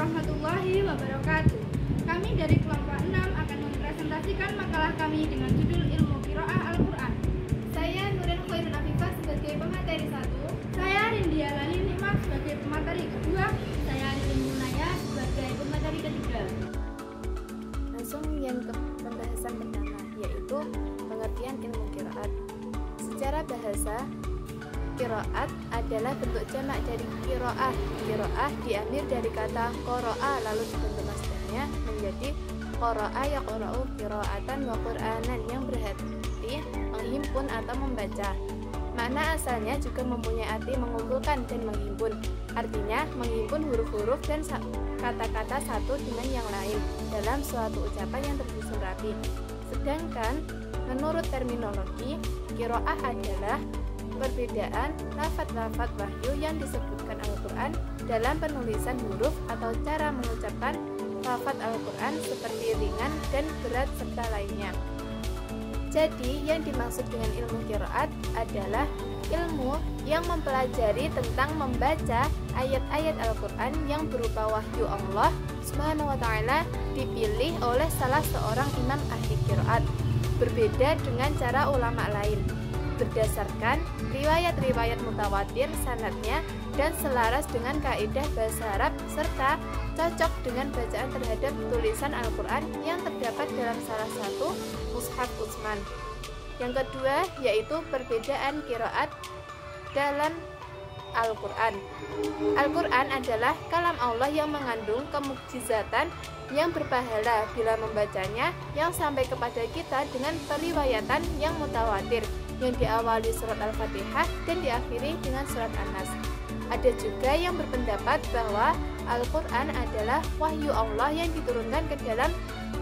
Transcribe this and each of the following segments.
warahmatullahi wabarakatuh. Kami dari kelompok 6 akan mempresentasikan makalah kami dengan judul Ilmu Qiraah Al-Quran. Saya Nurin Khairun Afifah sebagai pemateri 1. Saya Rindia Lali Nikmah sebagai pemateri kedua. Saya Lili Munaya sebagai pemateri ketiga. Langsung yang ke pembahasan pertama, yaitu pengertian ilmu qiraat. Secara bahasa, qiraat adalah bentuk jamak dari qiraah. Qiraah diambil dari kata qara'a lalu dibentuk masdarnya menjadi qara'a yaqra'u qira'atan wa qur'anan, yang berarti menghimpun atau membaca. Makna asalnya juga mempunyai arti mengumpulkan dan menghimpun. Artinya menghimpun huruf-huruf dan kata-kata satu dengan yang lain dalam suatu ucapan yang tersusun rapi. Sedangkan menurut terminologi, qiraah adalah perbedaan lafaz-lafaz wahyu yang disebutkan Al-Quran dalam penulisan huruf atau cara mengucapkan lafaz Al-Quran seperti ringan dan berat serta lainnya. Jadi yang dimaksud dengan ilmu qiraat adalah ilmu yang mempelajari tentang membaca ayat-ayat Al-Quran yang berupa wahyu Allah Subhanahu wa ta'ala dipilih oleh salah seorang imam ahli qiraat, berbeda dengan cara ulama lain, berdasarkan riwayat-riwayat mutawatir sanadnya dan selaras dengan kaidah bahasa Arab serta cocok dengan bacaan terhadap tulisan Al-Quran yang terdapat dalam salah satu mushaf Utsman. Yang kedua yaitu perbedaan qiraat dalam Al-Quran. Al-Quran adalah kalam Allah yang mengandung kemukjizatan yang berpahala bila membacanya, yang sampai kepada kita dengan periwayatan yang mutawatir yang diawali surat Al-Fatihah dan diakhiri dengan surat An-Nas. Ada juga yang berpendapat bahwa Al-Quran adalah wahyu Allah yang diturunkan ke dalam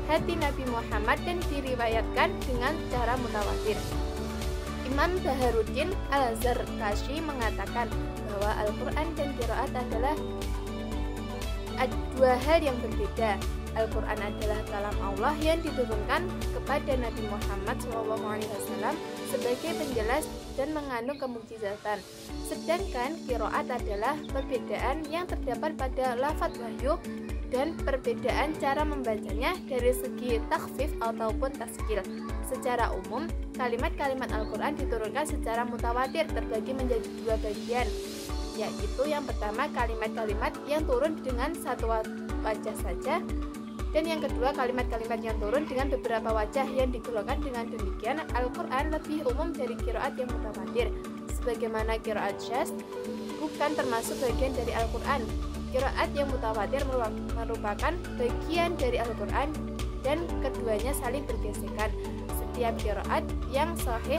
hati Nabi Muhammad dan diriwayatkan dengan cara mutawatir. Imam Baharuddin Al-Zarkashi mengatakan bahwa Al-Quran dan qiraat adalah dua hal yang berbeda. Al-Quran adalah kalam Allah yang diturunkan kepada Nabi Muhammad SAW sebagai penjelas dan mengandung kemukjizatan. Sedangkan qiraat adalah perbedaan yang terdapat pada lafaz wahyu dan perbedaan cara membacanya dari segi takhfif ataupun taskil. Secara umum, kalimat-kalimat Al-Quran diturunkan secara mutawatir terbagi menjadi dua bagian, yaitu yang pertama kalimat-kalimat yang turun dengan satu wajah saja, dan yang kedua kalimat-kalimat yang turun dengan beberapa wajah yang digolongkan. Dengan demikian, Al-Quran lebih umum dari qiraat yang mutawatir, sebagaimana qiraat syadz bukan termasuk bagian dari Al-Quran. Qiraat yang mutawatir merupakan bagian dari Al-Quran dan keduanya saling bergesekan. Setiap qiraat yang sahih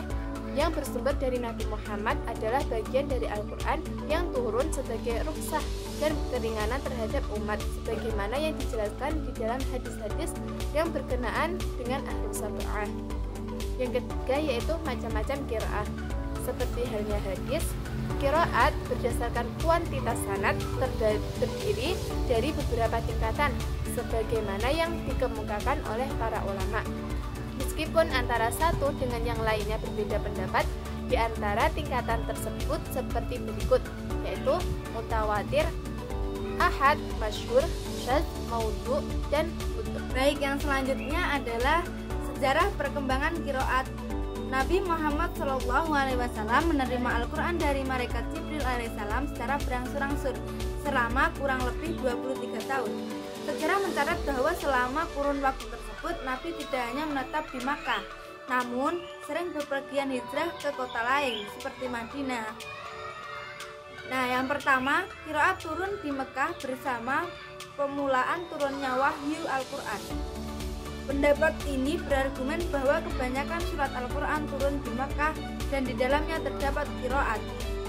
yang bersumber dari Nabi Muhammad adalah bagian dari Al-Quran yang turun sebagai rukhsah dan keringanan terhadap umat, sebagaimana yang dijelaskan di dalam hadis-hadis yang berkenaan dengan Ahlus Sab'ah. Yang ketiga yaitu macam-macam qiraah. Seperti halnya hadis, qiraat berdasarkan kuantitas sanad terdiri dari beberapa tingkatan, sebagaimana yang dikemukakan oleh para ulama. Meskipun antara satu dengan yang lainnya berbeda pendapat, di antara tingkatan tersebut seperti berikut, yaitu mutawatir, ahad, masyhur, syadz, maudhu, dan mutlaq. Baik, yang selanjutnya adalah sejarah perkembangan qiraat. Nabi Muhammad SAW menerima Al-Quran dari malaikat Jibril alaihissalam secara berangsur-angsur selama kurang lebih 23 tahun. Sejarah mencatat bahwa selama kurun waktu tersebut Nabi tidak hanya menetap di Makkah, namun sering bepergian hijrah ke kota lain seperti Madinah. Nah, yang pertama, qiraat turun di Mekah bersama pemulaan turunnya wahyu Al-Quran. Pendapat ini berargumen bahwa kebanyakan surat Al-Quran turun di Makkah dan di dalamnya terdapat qiraat.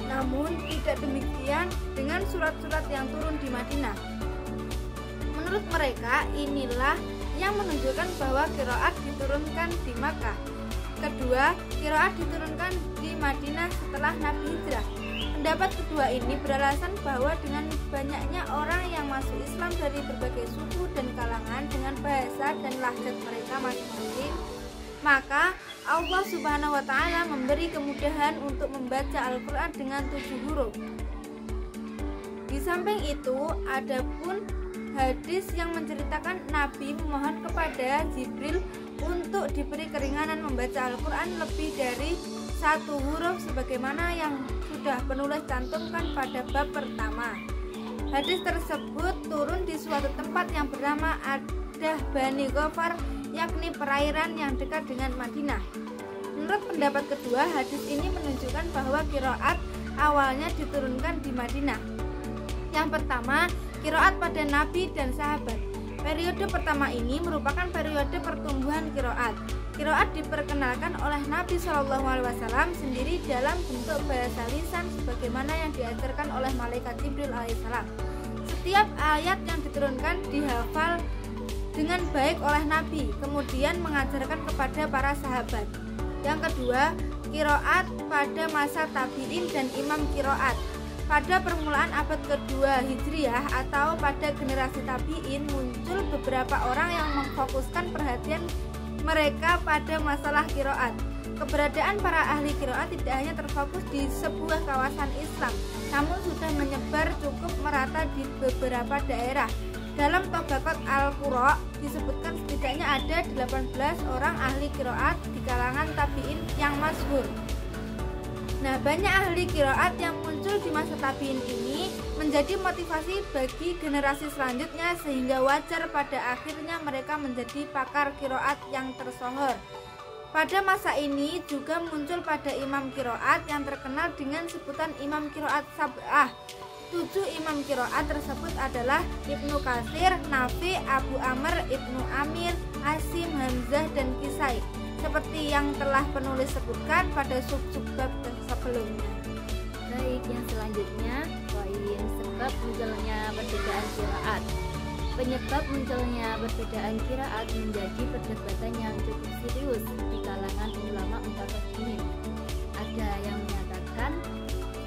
Namun tidak demikian dengan surat-surat yang turun di Madinah. Menurut mereka, inilah yang menunjukkan bahwa qiraat diturunkan di Makkah. Kedua, qiraat diturunkan di Madinah setelah Nabi hijrah. Pendapat kedua ini beralasan bahwa dengan banyaknya orang yang masuk Islam dari berbagai suku dan kalangan dengan bahasa dan lahjat mereka masing-masing, maka Allah Subhanahu wa ta'ala memberi kemudahan untuk membaca Al-Quran dengan 7 huruf. Di samping itu, adapun hadis yang menceritakan Nabi memohon kepada Jibril untuk diberi keringanan membaca Al-Quran lebih dari 1 huruf sebagaimana yang sudah penulis cantumkan pada bab pertama. Hadis tersebut turun di suatu tempat yang bernama Adah Bani Ghafar, yakni perairan yang dekat dengan Madinah. Menurut pendapat kedua, hadis ini menunjukkan bahwa qiraat awalnya diturunkan di Madinah. Yang pertama, qiraat pada Nabi dan sahabat. Periode pertama ini merupakan periode pertumbuhan qiraat. Qiraat diperkenalkan oleh Nabi SAW sendiri dalam bentuk bahasa lisan sebagaimana yang diajarkan oleh malaikat Jibril alaihissalam. Setiap ayat yang diturunkan dihafal dengan baik oleh Nabi, kemudian mengajarkan kepada para sahabat. Yang kedua, qiraat pada masa tabi'in dan imam qiraat. Pada permulaan abad kedua Hijriah atau pada generasi tabi'in muncul beberapa orang yang memfokuskan perhatian mereka pada masalah qiraat. Keberadaan para ahli qiraat tidak hanya terfokus di sebuah kawasan Islam, namun sudah menyebar cukup merata di beberapa daerah. Dalam Tabaqat Al-Qurra disebutkan setidaknya ada 18 orang ahli qiraat di kalangan tabi'in yang masyhur. Nah, banyak ahli qiraat yang muncul di masa tabi'in ini menjadi motivasi bagi generasi selanjutnya sehingga wajar pada akhirnya mereka menjadi pakar qiraat yang tersohor. Pada masa ini juga muncul pada imam qiraat yang terkenal dengan sebutan imam qiraat sab'ah. 7 imam qiraat tersebut adalah Ibnu Katsir, Nafi, Abu Amr, Ibnu Amir, Asim, Hamzah, dan Kisai, seperti yang telah penulis sebutkan pada sub-sub bab sebelumnya. Baik, yang selanjutnya poin sebab munculnya perbedaan qiraat. Penyebab munculnya perbedaan qiraat menjadi perdebatan yang cukup serius di kalangan ulama mutakallimin. Ada yang menyatakan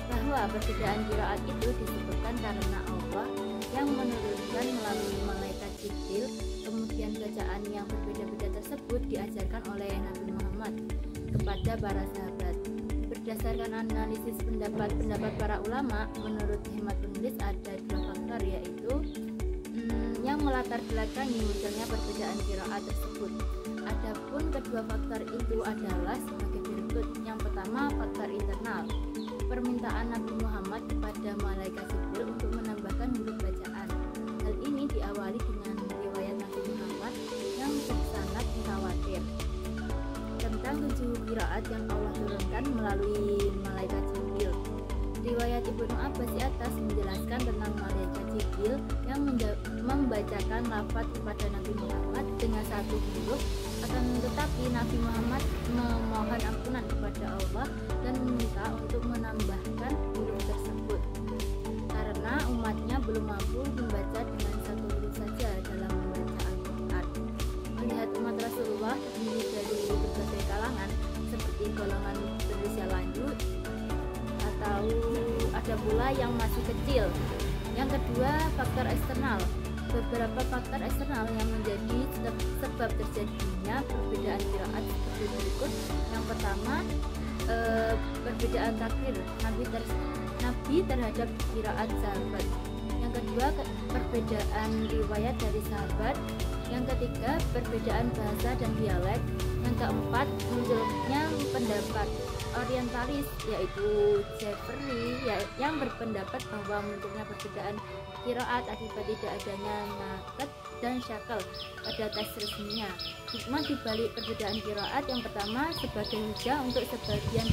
bahwa perbedaan qiraat itu disebabkan karena Allah yang menurunkan melalui malaikat Jibril, kemudian bacaan yang berbeda-beda tersebut diajarkan oleh Nabi Muhammad kepada para sahabat. Berdasarkan analisis pendapat para ulama, menurut hemat penulis ada 2 faktor, yaitu yang melatar belakangi munculnya perbedaan qiraat tersebut. Adapun kedua faktor itu adalah sebagai berikut. Yang pertama, faktor internal. Permintaan Nabi Muhammad kepada malaikat Jibril untuk menambahkan huruf bacaan. Hal ini diawali dengan riwayat Nabi Muhammad yang bersanad mutawatir tentang 7 qiraat yang Allah turunkan melalui malaikat Jibril. Riwayat Ibnu Abbas di atas menjelaskan tentang malaikat Jibril yang membacakan lafaz kepada Nabi Muhammad dengan 1 huruf, akan tetapi Nabi Muhammad memohon ampunan kepada Allah dan meminta untuk menambahkan huruf tersebut karena umatnya belum mampu membaca dengan 1 huruf saja dalam membaca Al-Quran. Melihat umat Rasulullah terdiri dari berbagai kalangan seperti golongan berusia lanjut atau ada pula yang masih kecil. Yang kedua, faktor eksternal. Beberapa faktor eksternal yang menjadi sebab terjadinya perbedaan qiraat seperti berikut. Yang pertama, perbedaan takdir Nabi terhadap qiraat sahabat. Yang kedua, perbedaan riwayat dari sahabat. Yang ketiga, perbedaan bahasa dan dialek. Yang keempat, munculnya pendapat orientalis yaitu Jafari yang berpendapat bahwa munculnya perbedaan qiraat akibat tidak adanya nakat dan syakal pada tes resminya. Hikmah dibalik perbedaan qiraat yang pertama, sebagai hujah untuk sebagian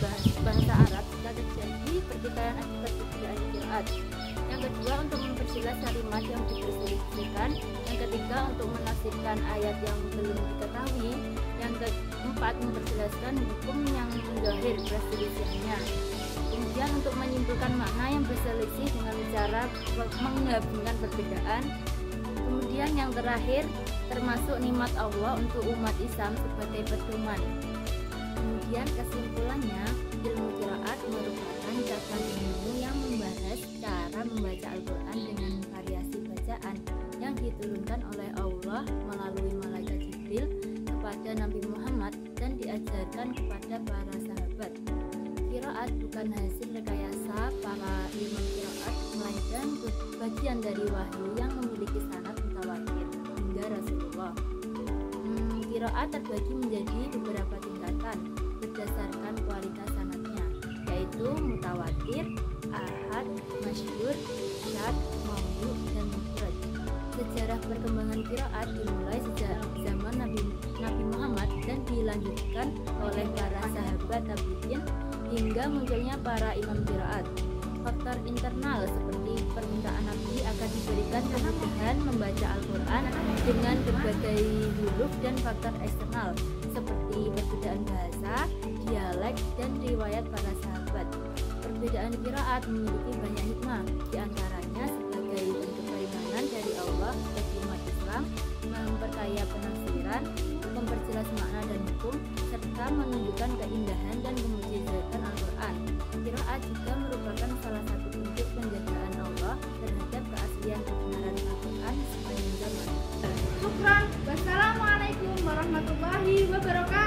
bangsa Arab jika terjadi pertikaian akibat perbedaan qiraat. Yang kedua, untuk memperjelas kalimat yang diperselisihkan. Yang ketiga, untuk menafsirkan ayat yang belum diketahui. Yang keempat, memperjelaskan hukum yang zahir perselisihannya. Kemudian untuk menyimpulkan makna yang berselisih dengan cara menggabungkan perbedaan. Kemudian yang terakhir, termasuk nikmat Allah untuk umat Islam sebagai pedoman. Kemudian kesimpulannya, ilmu qiraat merupakan cabang ilmu yang membahas cara membaca Al-Quran dengan variasi bacaan yang diturunkan oleh Allah melalui malaikat Jibril kepada Nabi Muhammad dan diajarkan kepada para sahabat. Qiraat bukan hasil rekayasa para imam qiraat, melainkan bagian dari wahyu yang memiliki sanad mutawatir hingga Rasulullah. Qiraat terbagi menjadi beberapa tingkatan berdasarkan kualitas sanadnya, yaitu mutawatir, ahad, masyhur, syadz, maudhu, dan mufrad. Sejarah perkembangan qiraat dimulai sejak zaman Nabi Muhammad dan dilanjutkan oleh para sahabat tabi'in hingga munculnya para imam qiraat. Faktor internal seperti permintaan Nabi agar diberikan kemudahan membaca Al-Quran dengan berbagai huruf, dan faktor eksternal seperti perbedaan bahasa, dialek, dan riwayat para sahabat. Perbedaan qiraat memiliki banyak hikmah, diantaranya sebagai bentuk keringanan dari Allah bagi umat Islam, memperkaya penafsiran, memperjelas makna dan hukum, serta menunjukkan keindahan dan kemujizatan Al-Quran. Qiraat juga merupakan salah satu bentuk penjagaan Allah terhadap keaslian kebenaran Al-Quran sepanjang zaman. Syukran. Wassalamualaikum warahmatullahi wabarakatuh.